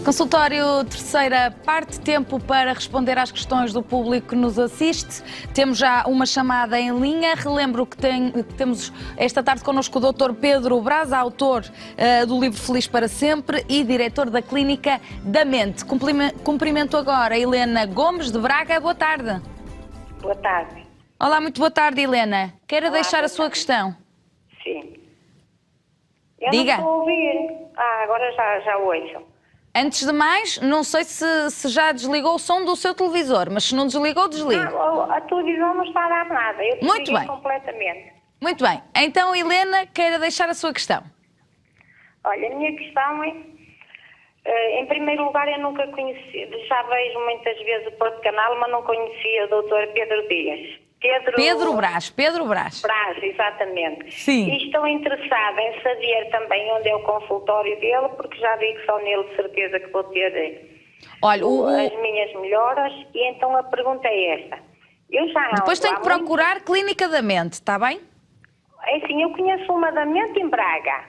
Consultório terceira parte, tempo para responder às questões do público que nos assiste. Temos já uma chamada em linha. Relembro que temos esta tarde connosco o Dr. Pedro Brás, autor do livro Feliz para Sempre e diretor da Clínica da Mente. Cumprimento agora a Helena Gomes de Braga. Boa tarde. Boa tarde. Olá, muito boa tarde, Helena. Queira deixar a sua questão? Sim. Eu Diga. não estou a ouvir. Agora já ouço. Antes de mais, não sei se já desligou o som do seu televisor, mas se não desligou, desligue. A televisão não está a dar nada. Eu Muito bem. Completamente. Muito bem. Então, Helena, queira deixar a sua questão? Olha, a minha questão é, em primeiro lugar, eu nunca conheci, já vejo muitas vezes o Porto Canal, mas não conhecia o Dr. Pedro Dias. Pedro Brás. Brás, exatamente. Sim. E estou interessada em saber também onde é o consultório dele, porque já vi que só nele de certeza que vou ter Olha, as minhas melhoras. E então a pergunta é esta. Depois tem que procurar Clínica da Mente, está bem? É assim, eu conheço uma da Mente em Braga.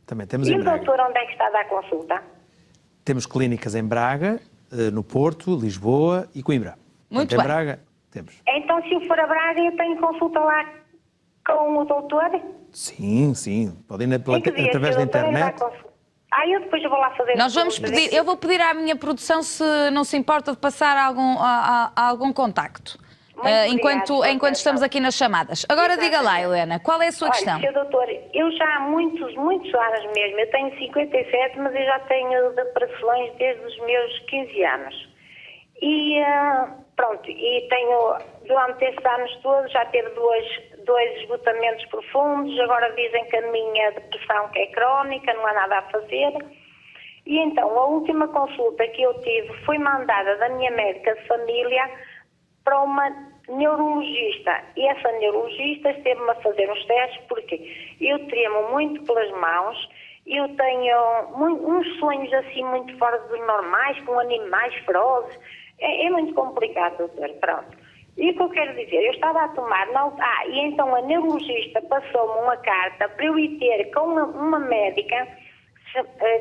Também temos em Braga. E o doutor onde é que está a dar consulta? Temos clínicas em Braga, no Porto, Lisboa e Coimbra. Muito bem. Em Braga temos. Então, se eu for a Braga, eu tenho consulta lá com o doutor? Sim. Podem ir através da internet. Eu depois vou lá fazer... Nós vamos pedir, eu vou pedir à minha produção se não se importa de passar algum contacto. Enquanto estamos aqui nas chamadas. Agora diga lá, Helena, qual é a sua questão? Olha, Sr. doutor, eu já há muitos anos mesmo, eu tenho 57, mas eu já tenho depressões desde os meus 15 anos. E tenho, durante estes anos todos, já tive dois esgotamentos profundos, agora dizem que a minha depressão que é crónica, não há nada a fazer. E então, a última consulta que eu tive foi mandada da minha médica de família para uma neurologista. E essa neurologista esteve-me a fazer uns testes, porque eu tremo muito pelas mãos, eu tenho uns sonhos assim muito fora dos normais, com animais ferozes. É muito complicado, doutor. Pronto. E o que eu quero dizer? Eu estava a tomar... e então a neurologista passou-me uma carta para eu ir ter com uma médica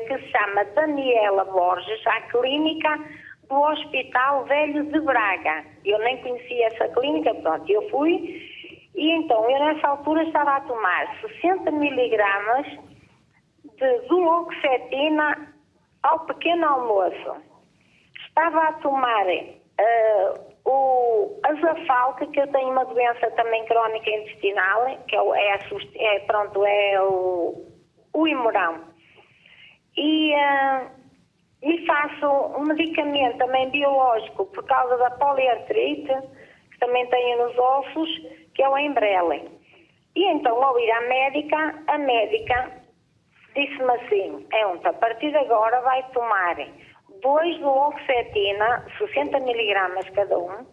que se chama Daniela Borges, à clínica do Hospital Velho de Braga. Eu nem conhecia essa clínica, pronto, eu fui. E então, eu nessa altura estava a tomar 60 miligramas de duloxetina ao pequeno almoço. Estava a tomar o azafalca, que eu tenho uma doença também crónica intestinal, que é o hemorrão. E faço um medicamento também biológico por causa da poliartrite, que também tenho nos ossos, que é o Embrele. E então, ao ir à médica, a médica disse-me assim, a partir de agora vai tomar 2 duloxetina, 60 miligramas cada um,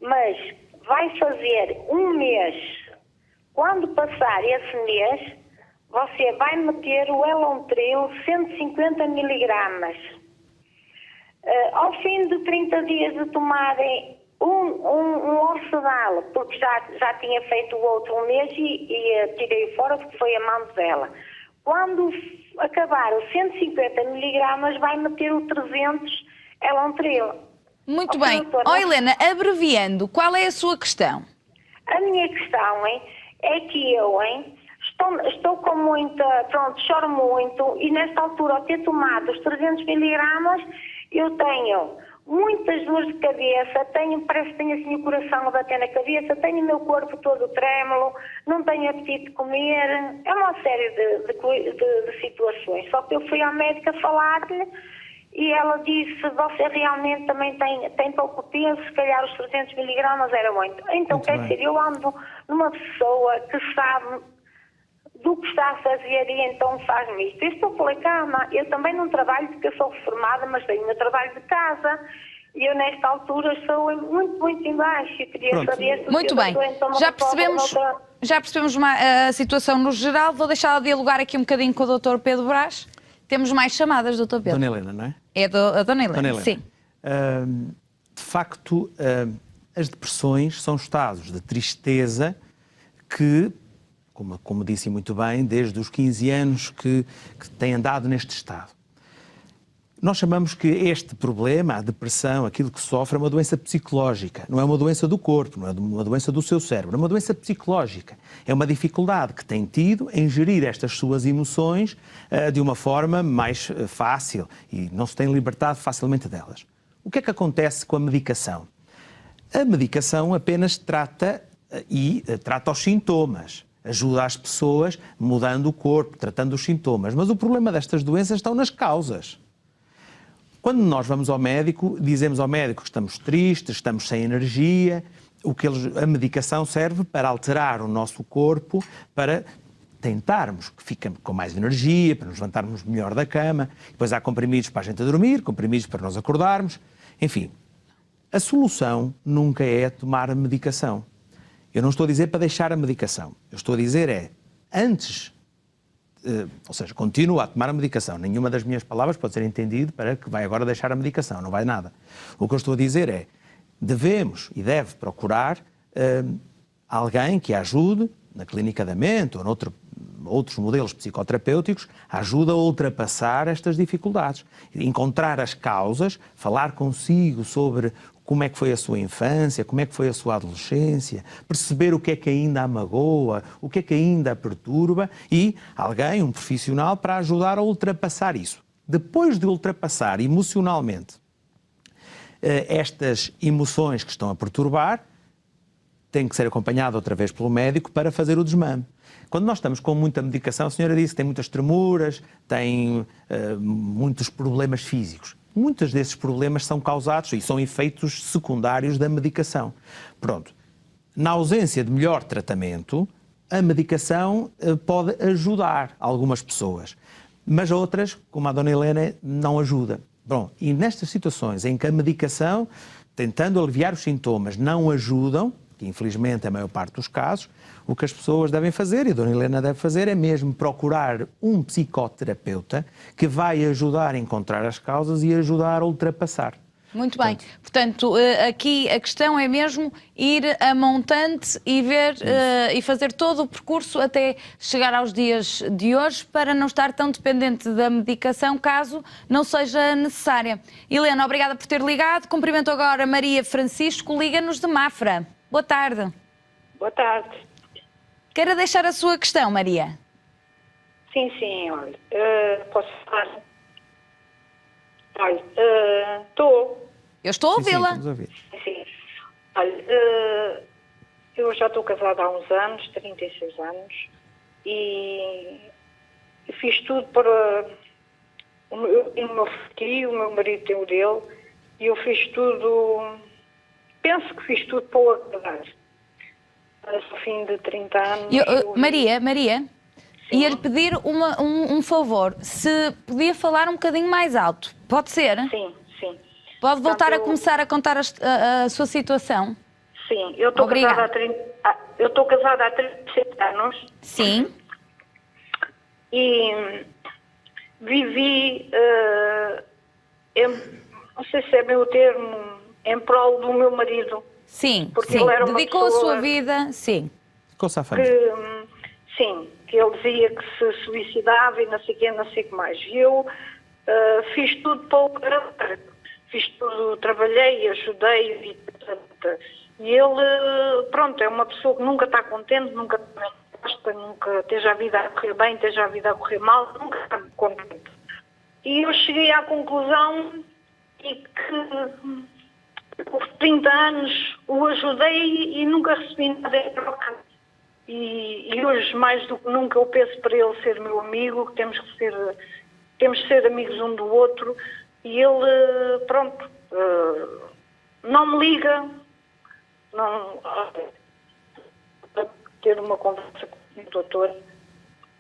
mas vai fazer um mês. Quando passar esse mês, você vai meter o Elontril 150 miligramas. Ao fim de 30 dias de tomarem um Orsedal, porque já tinha feito o outro um mês e tirei fora porque foi a mão dela. Quando acabar os 150 miligramas, vai meter o 300 Elontril. Muito bem. Helena, abreviando, qual é a sua questão? A minha questão é que eu estou com muita... choro muito e nesta altura, ao ter tomado os 300 miligramas, eu tenho muitas dores de cabeça, parece que tenho assim o coração a bater na cabeça, tenho o meu corpo todo trêmulo, não tenho apetite de comer, é uma série de situações. Só que eu fui à médica falar-lhe e ela disse, você realmente também tem pouco peso, se calhar os 300 miligramas era muito. Então, quer dizer, eu ando numa pessoa que sabe do que está a fazer e então faz-me isto. Eu estou pela cama, eu também não trabalho porque eu sou reformada, mas tenho o meu trabalho de casa e eu nesta altura estou muito em baixo. Eu queria saber se muito bem. Já percebemos a situação no geral. Vou deixar de dialogar aqui um bocadinho com o Dr. Pedro Brás. Temos mais chamadas, Dr. Pedro. Dona Helena, não é? É a Dona Helena, sim. De facto, as depressões são estados de tristeza que, como disse muito bem, desde os 15 anos que tem andado neste estado. Nós chamamos que este problema, a depressão, aquilo que sofre, é uma doença psicológica. Não é uma doença do corpo, não é uma doença do seu cérebro, é uma doença psicológica. É uma dificuldade que tem tido em gerir estas suas emoções de uma forma mais fácil e não se tem libertado facilmente delas. O que é que acontece com a medicação? A medicação apenas trata os sintomas. Ajuda as pessoas mudando o corpo, tratando os sintomas. Mas o problema destas doenças estão nas causas. Quando nós vamos ao médico, dizemos ao médico que estamos tristes, estamos sem energia, a medicação serve para alterar o nosso corpo, para tentarmos que fiquemos com mais energia, para nos levantarmos melhor da cama. Depois há comprimidos para a gente dormir, comprimidos para nós acordarmos. Enfim, a solução nunca é tomar a medicação. Eu não estou a dizer para deixar a medicação. Eu estou a dizer antes... ou seja, continua a tomar a medicação. Nenhuma das minhas palavras pode ser entendido para que vai agora deixar a medicação, não vai nada. O que eu estou a dizer é, devemos e deve procurar alguém que a ajude, na clínica da mente ou outros modelos psicoterapêuticos, ajuda a ultrapassar estas dificuldades. Encontrar as causas, falar consigo sobre como é que foi a sua infância, como é que foi a sua adolescência, perceber o que é que ainda a magoa, o que é que ainda a perturba e alguém, um profissional, para ajudar a ultrapassar isso. Depois de ultrapassar emocionalmente estas emoções que estão a perturbar, tem que ser acompanhado outra vez pelo médico para fazer o desmame. Quando nós estamos com muita medicação, a senhora disse que tem muitas tremuras, tem muitos problemas físicos. Muitos desses problemas são causados e são efeitos secundários da medicação. Pronto. Na ausência de melhor tratamento, a medicação pode ajudar algumas pessoas, mas outras, como a Dona Helena, não ajuda. Bom, e nestas situações em que a medicação, tentando aliviar os sintomas, não ajudam, que infelizmente é a maior parte dos casos, o que as pessoas devem fazer, e a Dona Helena deve fazer, é mesmo procurar um psicoterapeuta que vai ajudar a encontrar as causas e ajudar a ultrapassar. Muito bem. Portanto, aqui a questão é mesmo ir a montante e ver e fazer todo o percurso até chegar aos dias de hoje para não estar tão dependente da medicação caso não seja necessária. Helena, obrigada por ter ligado. Cumprimento agora Maria Francisco, liga-nos de Mafra. Boa tarde. Boa tarde. Quer deixar a sua questão, Maria? Sim, olha, posso falar? Olha, estou... Eu estou a ouvi-la. Sim, vamos ouvir. Sim. Olha, eu já estou casada há uns anos, 36 anos, e fiz tudo para... Eu tenho o meu filho, o meu marido tem o dele, e eu fiz tudo... Penso que fiz tudo para o agradar. Ao fim de 30 anos... Maria, ia-lhe pedir um favor. Se podia falar um bocadinho mais alto. Pode ser? Sim. Pode voltar a começar a contar a sua situação? Sim, eu estou casada há 37 anos. Sim. E vivi, não sei se é meu termo, em prol do meu marido. Sim, porque ele era dedicou a sua vida, sim. Dedicou-se à família. Que ele dizia que se suicidava e não sei o que mais. E eu fiz tudo para o caráter. Fiz tudo, trabalhei, ajudei. E ele, pronto, é uma pessoa que nunca está contente, nunca gosta, nunca esteja a vida a correr bem, esteja a vida a correr mal, nunca está contente. E eu cheguei à conclusão que por 30 anos o ajudei e nunca recebi nada em troca. E hoje, mais do que nunca, eu peço para ele ser meu amigo, que temos de ser amigos um do outro. E ele, pronto, não me liga, não, para ter uma conversa com o doutor.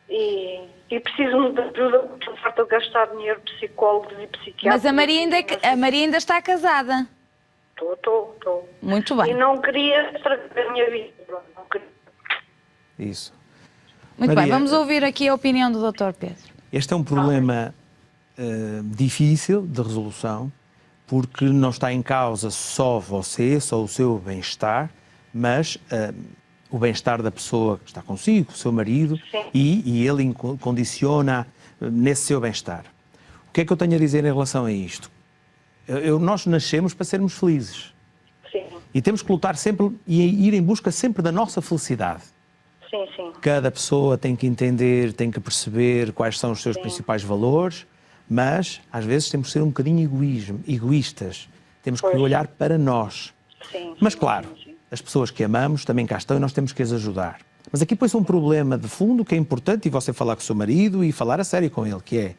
E preciso de ajuda, porque não falta de gastar dinheiro de psicólogos e psiquiatras. Mas a Maria ainda está casada? Estou. Muito bem. E não queria estragar a minha vida. Não queria. Isso. Muito Maria, bem, vamos ouvir aqui a opinião do Dr. Pedro. Este é um problema difícil de resolução, porque não está em causa só você, só o seu bem-estar, mas o bem-estar da pessoa que está consigo, o seu marido, e ele condiciona nesse seu bem-estar. O que é que eu tenho a dizer em relação a isto? Nós nascemos para sermos felizes. Sim. E temos que lutar sempre e ir em busca sempre da nossa felicidade. Sim, sim. Cada pessoa tem que entender, tem que perceber quais são os seus principais valores, mas às vezes temos que ser um bocadinho egoístas. Temos que olhar para nós. Sim, mas claro, as pessoas que amamos também cá estão e nós temos que as ajudar. Mas aqui põe-se um problema de fundo que é importante, e você falar com o seu marido e falar a sério com ele, que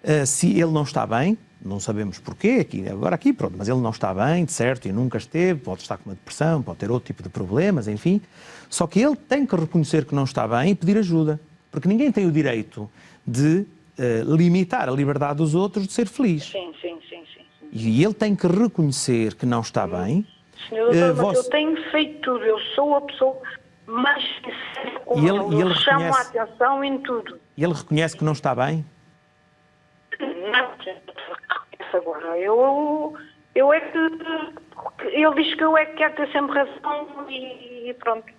é, se ele não está bem, não sabemos porquê, agora aqui, pronto, mas ele não está bem, de certo, e nunca esteve, pode estar com uma depressão, pode ter outro tipo de problemas, enfim. Só que ele tem que reconhecer que não está bem e pedir ajuda. Porque ninguém tem o direito de limitar a liberdade dos outros de ser feliz. Sim. E ele tem que reconhecer que não está bem. Senhor doutor, mas eu tenho feito tudo, eu sou a pessoa mais sincera com ele. Eu chamo a atenção em tudo. E ele reconhece que não está bem? Não, agora, eu é que... Ele diz que eu é que quero ter sempre razão e pronto.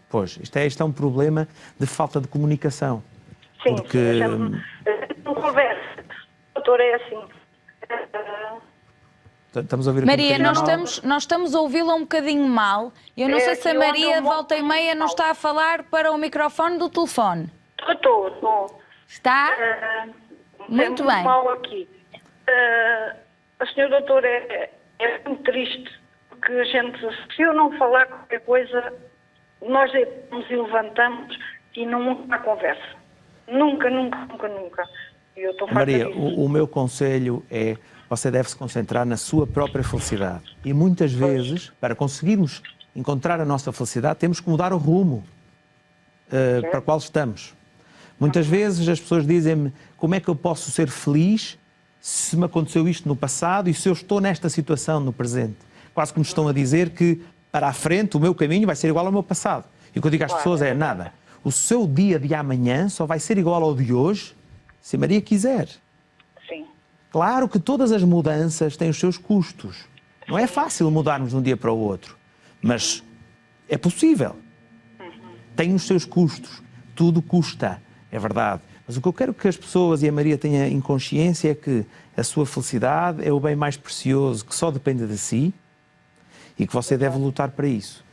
Pois, isto é um problema de falta de comunicação. Sim, porque... não conversa. Doutor, é assim. Estamos a ouvir Maria, nós estamos a ouvi-la um bocadinho mal. Eu não sei se a Maria, volta e meia, não está a falar para o microfone do telefone. Estou. Está? Muito bem. Mal aqui. A senhora doutora é muito triste, porque a gente, se eu não falar qualquer coisa, nós nos levantamos e não há conversa. Nunca. Eu estou farta Maria, disso. o meu conselho é: você deve se concentrar na sua própria felicidade. E muitas vezes, para conseguirmos encontrar a nossa felicidade, temos que mudar o rumo para o qual estamos. Muitas vezes as pessoas dizem-me: como é que eu posso ser feliz se me aconteceu isto no passado e se eu estou nesta situação no presente? Quase que me estão a dizer que para a frente o meu caminho vai ser igual ao meu passado. E o que eu digo às pessoas é: nada. O seu dia de amanhã só vai ser igual ao de hoje se a Maria quiser. Sim. Claro que todas as mudanças têm os seus custos. Não é fácil mudarmos de um dia para o outro, mas é possível. Tem os seus custos. Tudo custa, é verdade. Mas o que eu quero que as pessoas e a Maria tenham em consciência é que a sua felicidade é o bem mais precioso, que só depende de si e que você deve lutar para isso.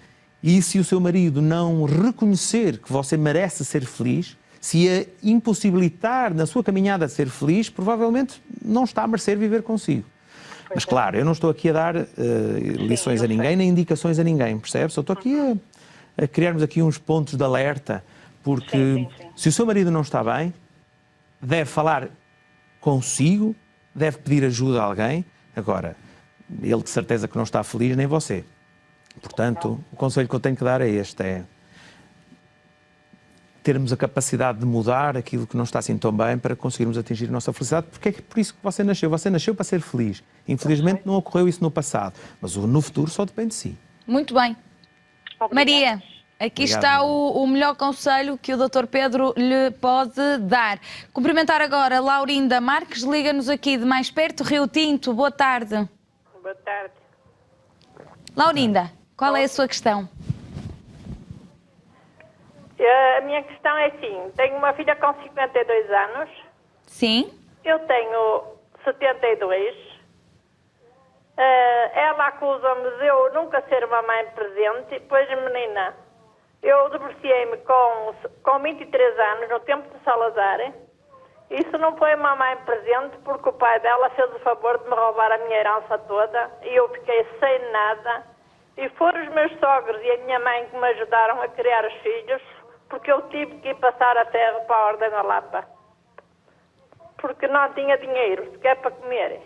E se o seu marido não reconhecer que você merece ser feliz, se a impossibilitar na sua caminhada de ser feliz, provavelmente não está a merecer viver consigo. Mas claro, eu não estou aqui a dar lições a ninguém, nem indicações a ninguém, percebe? Só estou aqui a criarmos aqui uns pontos de alerta, porque se o seu marido não está bem, deve falar consigo, deve pedir ajuda a alguém. Agora, ele de certeza que não está feliz, nem você. Portanto, o conselho que eu tenho que dar é este, é termos a capacidade de mudar aquilo que não está assim tão bem para conseguirmos atingir a nossa felicidade, porque é por isso que você nasceu. Você nasceu para ser feliz. Infelizmente não ocorreu isso no passado, mas no futuro só depende de si. Muito bem. Obrigada. Maria, aqui está o melhor conselho que o Dr. Pedro lhe pode dar. Cumprimentar agora Laurinda Marques, liga-nos aqui de mais perto, Rio Tinto. Boa tarde. Boa tarde. Laurinda, qual é a sua questão? A minha questão é assim, tenho uma filha com 52 anos. Sim. Eu tenho 72. Ela acusa-me de eu nunca ser uma mãe presente. Pois, menina, eu divorciei-me com 23 anos, no tempo de Salazar. Isso não foi uma mãe presente porque o pai dela fez o favor de me roubar a minha herança toda e eu fiquei sem nada. E foram os meus sogros e a minha mãe que me ajudaram a criar os filhos, porque eu tive que ir passar a terra para a Ordem da Lapa. Porque não tinha dinheiro, sequer para comer.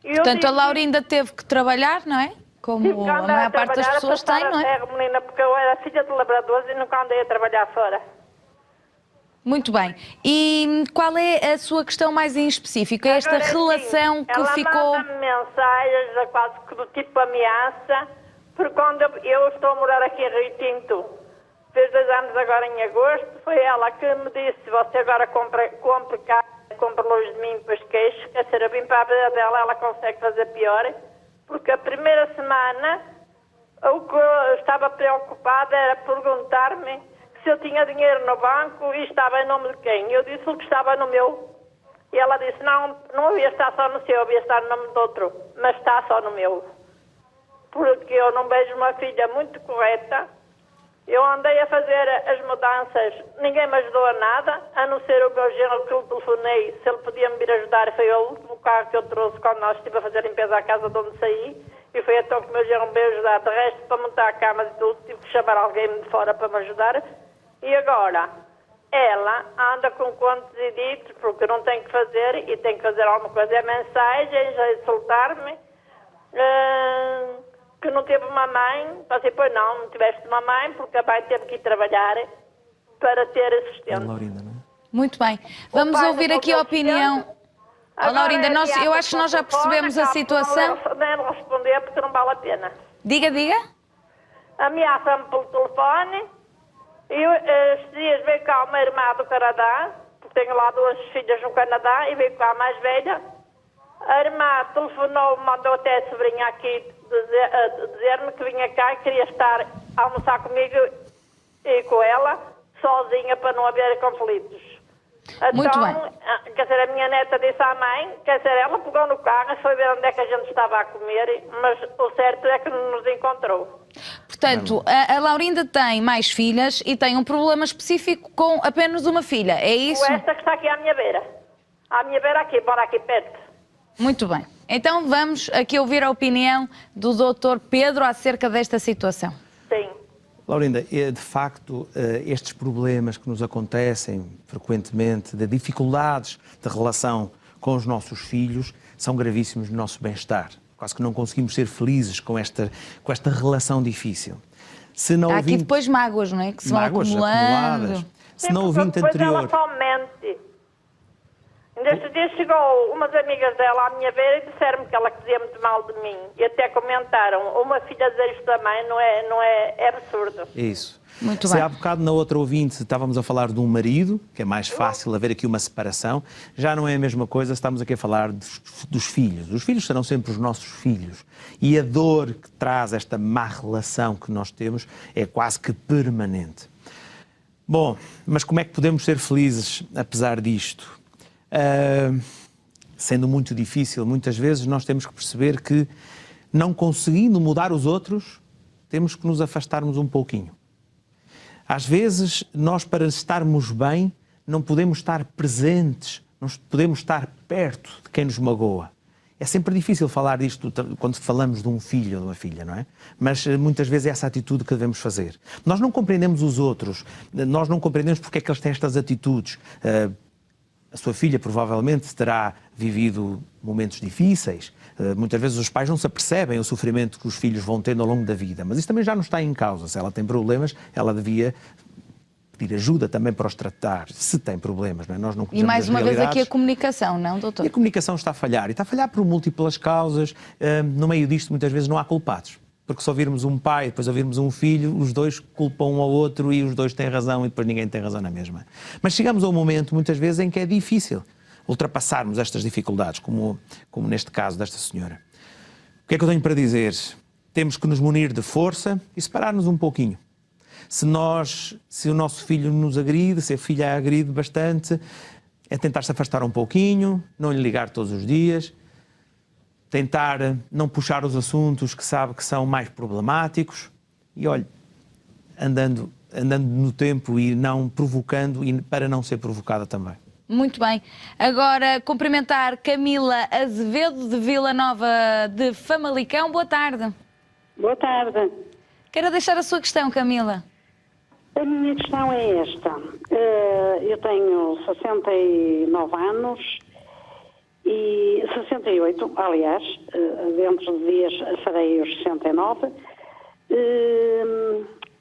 Portanto, a Laurinda teve que trabalhar, não é? Como a maior parte das pessoas tem, não é? Terra, menina, porque eu era filha de labradores e nunca andei a trabalhar fora. Muito bem. E qual é a sua questão mais em específico? É esta relação que ficou... Ela manda-me mensagens quase que do tipo ameaça, porque quando eu estou a morar aqui em Rio Tinto, fez 2 anos agora em agosto, foi ela que me disse: você agora compra cá, compra longe de mim, depois queixo, quer ser, eu vim para a vida dela, ela consegue fazer pior, porque a primeira semana o que eu estava preocupada era perguntar-me se eu tinha dinheiro no banco e estava em nome de quem. Eu disse o que estava no meu. E ela disse, não havia estar só no seu, havia estar no nome do outro, mas está só no meu. Porque eu não vejo uma filha muito correta. Eu andei a fazer as mudanças, ninguém me ajudou a nada, a não ser o meu genro que eu telefonei, se ele podia me vir ajudar, foi o último carro que eu trouxe quando nós estive a fazer limpeza à casa de onde saí, e foi então que o meu genro me veio ajudar. De resto, para montar a cama e tudo, tive que chamar alguém de fora para me ajudar. E agora, ela anda com contos e ditos, porque não tem que fazer, e tem que fazer alguma coisa, é mensagens, é insultar-me, que não teve uma mãe. Passei, pois não tiveste uma mãe, porque a mãe teve que ir trabalhar para ter assistente. Laurinda, não é? Muito bem. Vamos ouvir aqui a opinião. Laurinda, eu acho que nós já percebemos a situação. Não responder porque não vale a pena. Diga. Ameaça-me pelo telefone. Estes dias veio cá uma irmã do Canadá, porque tenho lá 2 filhas no Canadá, e veio cá a mais velha. A irmã telefonou, mandou até a sobrinha aqui dizer-me que vinha cá e queria estar a almoçar comigo e com ela, sozinha, para não haver conflitos. Muito Então, bem. quer dizer, a minha neta disse à mãe, quer dizer, ela pegou no carro e foi ver onde é que a gente estava a comer, mas o certo é que não nos encontrou. Portanto, a Laurinda tem mais filhas e tem um problema específico com apenas uma filha, é isso? Com esta que está aqui à minha beira. À minha beira aqui, bora aqui perto. Muito bem. Então vamos aqui ouvir a opinião do Dr. Pedro acerca desta situação. Sim. Laurinda, de facto, estes problemas que nos acontecem frequentemente, de dificuldades de relação com os nossos filhos, são gravíssimos no nosso bem-estar. Quase que não conseguimos ser felizes com esta relação difícil. Há aqui depois mágoas, não é? Que se vão acumulando. Se não ouvinte anterior... Ela só mente. Neste dia chegou umas amigas dela à minha beira e disseram-me que ela dizia muito mal de mim. E até comentaram, uma filha dizer isto também é absurdo. Isso. Muito Se bem. há bocado na outra ouvinte estávamos a falar de um marido, que é mais fácil haver aqui uma separação, já não é a mesma coisa se estamos aqui a falar dos filhos. Os filhos serão sempre os nossos filhos. E a dor que traz esta má relação que nós temos é quase que permanente. Bom, mas como é que podemos ser felizes apesar disto? Sendo muito difícil, muitas vezes nós temos que perceber que, não conseguindo mudar os outros, temos que nos afastarmos um pouquinho. Às vezes, nós, para estarmos bem, não podemos estar presentes, não podemos estar perto de quem nos magoa. É sempre difícil falar disto quando falamos de um filho ou de uma filha, não é? Mas muitas vezes é essa atitude que devemos fazer. Nós não compreendemos os outros, nós não compreendemos porque é que eles têm estas atitudes. A sua filha provavelmente terá vivido momentos difíceis. Muitas vezes os pais não se apercebem o sofrimento que os filhos vão tendo ao longo da vida. Mas isso também já não está em causa. Se ela tem problemas, ela devia pedir ajuda também para os tratar, se tem problemas. Não é? Nós não E mais uma vez aqui a comunicação, não, doutor? E a comunicação está a falhar. E está a falhar por múltiplas causas. No meio disto, muitas vezes, não há culpados. Porque se ouvirmos um pai e depois ouvirmos um filho, os dois culpam um ao outro e os dois têm razão e depois ninguém tem razão na mesma. Mas chegamos a um momento, muitas vezes, em que é difícil ultrapassarmos estas dificuldades, como neste caso desta senhora. O que é que eu tenho para dizer? Temos que nos munir de força e separar-nos um pouquinho. Se o nosso filho nos agride, se a filha a agride bastante, é tentar se afastar um pouquinho, não lhe ligar todos os dias, tentar não puxar os assuntos que sabe que são mais problemáticos e, olha, andando no tempo e não provocando e para não ser provocada também. Muito bem. Agora, cumprimentar Camila Azevedo, de Vila Nova de Famalicão. Boa tarde. Boa tarde. Quero deixar a sua questão, Camila. A minha questão é esta. Eu tenho 69 anos e 68, aliás, dentro de dias farei os 69,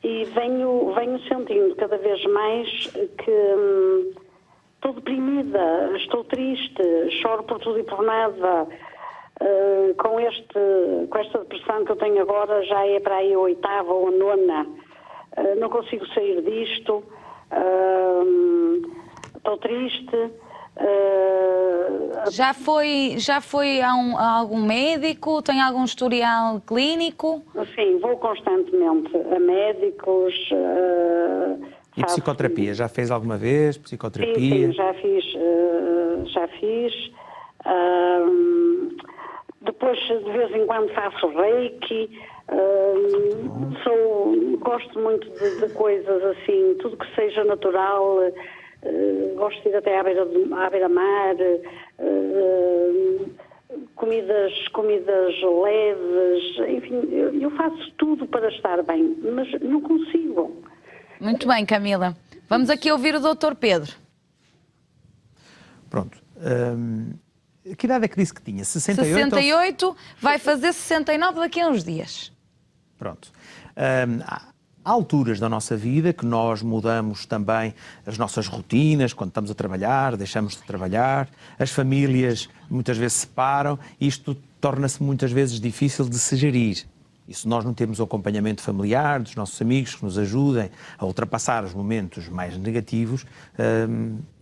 e venho sentindo cada vez mais que estou deprimida, estou triste, choro por tudo e por nada. Com esta depressão que eu tenho agora, já é para aí a 8ª ou a 9ª. Não consigo sair disto, estou triste. Já foi a algum médico? Tem algum historial clínico? Sim, vou constantemente a médicos. E psicoterapia? Já fez alguma vez psicoterapia? Sim, já fiz já fiz. Depois, de vez em quando, faço reiki. Gosto muito de coisas assim, tudo que seja natural. Gosto de ir até à beira-mar. Comidas leves, enfim, eu faço tudo para estar bem, mas não consigo. Muito bem, Camila. Vamos aqui ouvir o Dr. Pedro. Pronto. Que idade é que disse que tinha? 68? 68, vai fazer 69 daqui a uns dias. Pronto. Há alturas da nossa vida que nós mudamos também as nossas rotinas, quando estamos a trabalhar, deixamos de trabalhar, as famílias muitas vezes se separam e isto torna-se muitas vezes difícil de se gerir. E se nós não temos o acompanhamento familiar dos nossos amigos que nos ajudem a ultrapassar os momentos mais negativos,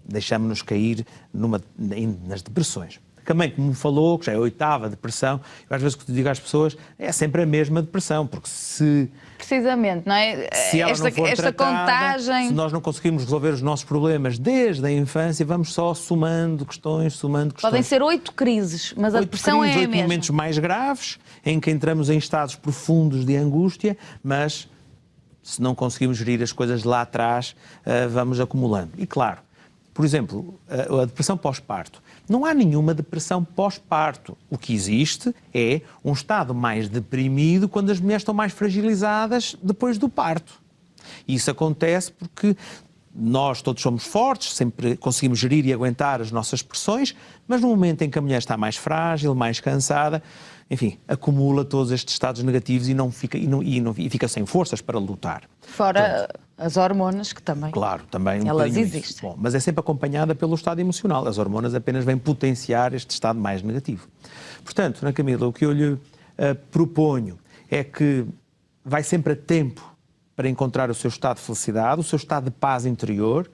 deixamos-nos cair nas depressões. Também, como me falou, que já é a 8ª depressão, eu às vezes que digo às pessoas, é sempre a mesma depressão, porque se... Precisamente, não é? Se ela não for esta tratada, contagem... se nós não conseguimos resolver os nossos problemas desde a infância, vamos só somando questões. Podem ser 8 crises, mas a depressão é a mesma. 8 momentos mais graves, em que entramos em estados profundos de angústia, mas se não conseguimos gerir as coisas lá atrás, vamos acumulando. E claro, por exemplo, a depressão pós-parto. Não há nenhuma depressão pós-parto. O que existe é um estado mais deprimido quando as mulheres estão mais fragilizadas depois do parto. E isso acontece porque nós todos somos fortes, sempre conseguimos gerir e aguentar as nossas pressões, mas no momento em que a mulher está mais frágil, mais cansada, enfim, acumula todos estes estados negativos e fica sem forças para lutar. Fora as hormonas, que também... Claro, também elas existem. Bom, mas é sempre acompanhada pelo estado emocional. As hormonas apenas vêm potenciar este estado mais negativo. Portanto, Ana Camila, o que eu lhe proponho é que vai sempre a tempo para encontrar o seu estado de felicidade, o seu estado de paz interior,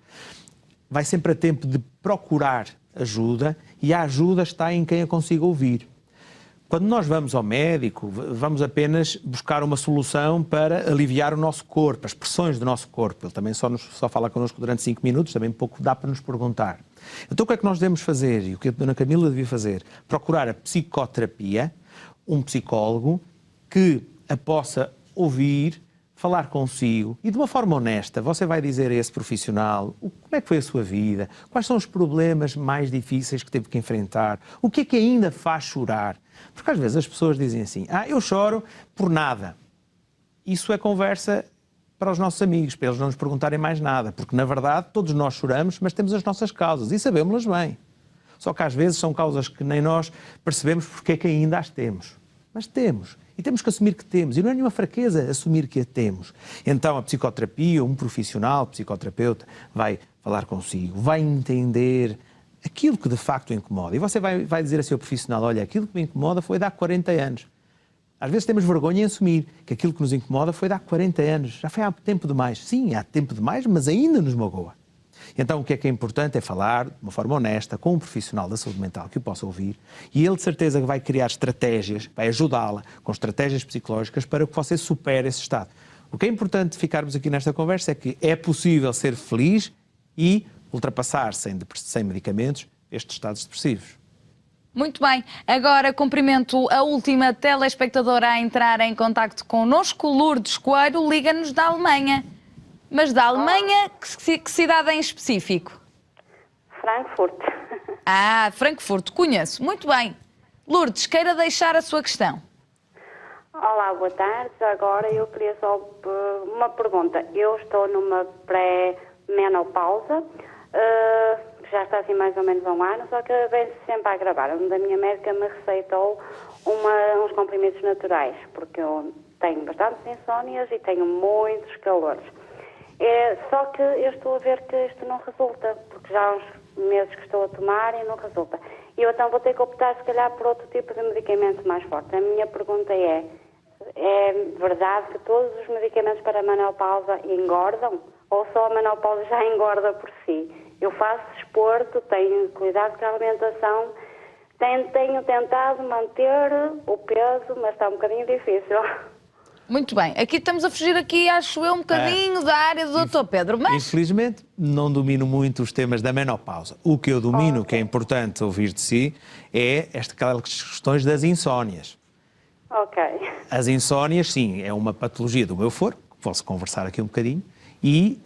vai sempre a tempo de procurar ajuda e a ajuda está em quem a consiga ouvir. Quando nós vamos ao médico, vamos apenas buscar uma solução para aliviar o nosso corpo, as pressões do nosso corpo. Ele também só fala connosco durante 5 minutos, também pouco dá para nos perguntar. Então o que é que nós devemos fazer e o que a Dona Camila devia fazer? Procurar a psicoterapia, um psicólogo que a possa ouvir, falar consigo e de uma forma honesta você vai dizer a esse profissional como é que foi a sua vida, quais são os problemas mais difíceis que teve que enfrentar, o que é que ainda faz chorar. Porque às vezes as pessoas dizem assim, eu choro por nada. Isso é conversa para os nossos amigos, para eles não nos perguntarem mais nada, porque na verdade todos nós choramos, mas temos as nossas causas e sabemos-las bem. Só que às vezes são causas que nem nós percebemos porque é que ainda as temos. Mas temos. E temos que assumir que temos. E não é nenhuma fraqueza assumir que a temos. Então a psicoterapia, um profissional, psicoterapeuta, vai falar consigo, vai entender aquilo que de facto o incomoda. E você vai dizer a seu profissional, olha, aquilo que me incomoda foi de há 40 anos. Às vezes temos vergonha em assumir que aquilo que nos incomoda foi de há 40 anos. Já foi há tempo demais. Sim, há tempo demais, mas ainda nos magoa. Então o que é importante é falar de uma forma honesta com um profissional da saúde mental que o possa ouvir e ele de certeza que vai criar estratégias, vai ajudá-la com estratégias psicológicas para que você supere esse estado. O que é importante ficarmos aqui nesta conversa é que é possível ser feliz e ultrapassar sem medicamentos estes estados depressivos. Muito bem. Agora cumprimento a última telespectadora a entrar em contacto connosco, Lourdes Coelho, liga-nos da Alemanha. Mas da Alemanha, que cidade em específico? Frankfurt. Frankfurt, conheço. Muito bem. Lourdes, queira deixar a sua questão. Olá, boa tarde. Agora eu queria só uma pergunta. Eu estou numa pré-menopausa, já está assim mais ou menos há um ano, só que vem sempre a agravar. A minha médica me receitou uns comprimidos naturais, porque eu tenho bastantes insónias e tenho muitos calores. Só que eu estou a ver que isto não resulta, porque já há uns meses que estou a tomar e não resulta. E eu então vou ter que optar, se calhar, por outro tipo de medicamento mais forte. A minha pergunta é verdade que todos os medicamentos para a menopausa engordam? Ou só a menopausa já engorda por si? Eu faço desporto, tenho cuidado com a alimentação, tenho tentado manter o peso, mas está um bocadinho difícil. Muito bem. Aqui estamos a fugir acho eu, um bocadinho da área do Dr. Pedro, mas... Infelizmente, não domino muito os temas da menopausa. O que eu domino, que é importante ouvir de si, é aquelas questões das insónias. Ok. As insónias, sim, é uma patologia do meu foro, posso conversar aqui um bocadinho, e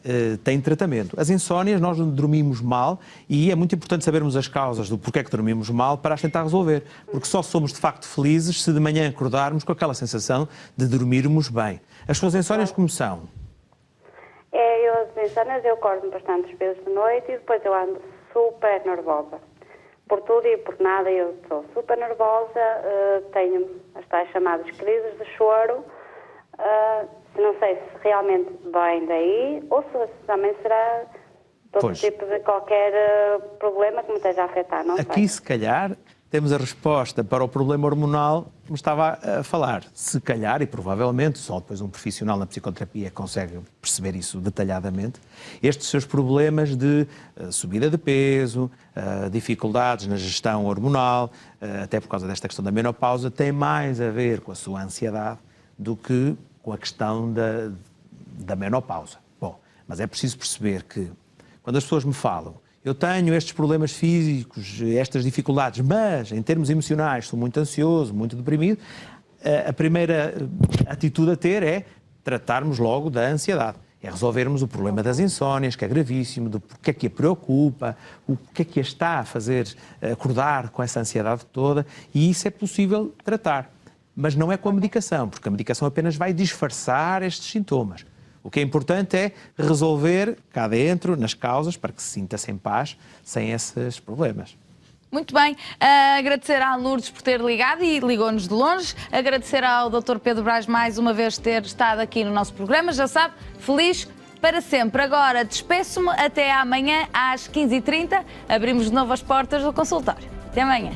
tem tratamento. As insónias, nós dormimos mal e é muito importante sabermos as causas do porquê que dormimos mal para as tentar resolver. Porque só somos de facto felizes se de manhã acordarmos com aquela sensação de dormirmos bem. As suas insónias como são? As insónias eu acordo bastantes vezes de noite e depois eu ando super nervosa. Por tudo e por nada eu estou super nervosa, tenho as tais chamadas crises de choro. Não sei se realmente vem daí ou se também será de outro tipo de qualquer problema que me esteja a afetar, não sei. Aqui, se calhar, temos a resposta para o problema hormonal que me estava a falar. Se calhar, e provavelmente, só depois um profissional na psicoterapia consegue perceber isso detalhadamente, estes seus problemas de subida de peso, dificuldades na gestão hormonal, até por causa desta questão da menopausa, têm mais a ver com a sua ansiedade do que com a questão da menopausa. Bom, mas é preciso perceber que, quando as pessoas me falam, eu tenho estes problemas físicos, estas dificuldades, mas, em termos emocionais, sou muito ansioso, muito deprimido, a primeira atitude a ter é tratarmos logo da ansiedade. É resolvermos o problema das insónias, que é gravíssimo, do que é que a preocupa, o que é que a está a fazer acordar com essa ansiedade toda, e isso é possível tratar. Mas não é com a medicação, porque a medicação apenas vai disfarçar estes sintomas. O que é importante é resolver cá dentro, nas causas, para que se sinta-se em paz, sem esses problemas. Muito bem. Agradecer à Lourdes por ter ligado e ligou-nos de longe. Agradecer ao Dr. Pedro Braz mais uma vez ter estado aqui no nosso programa. Já sabe, feliz para sempre. Agora despeço-me até amanhã às 15h30. Abrimos de novo as portas do consultório. Até amanhã.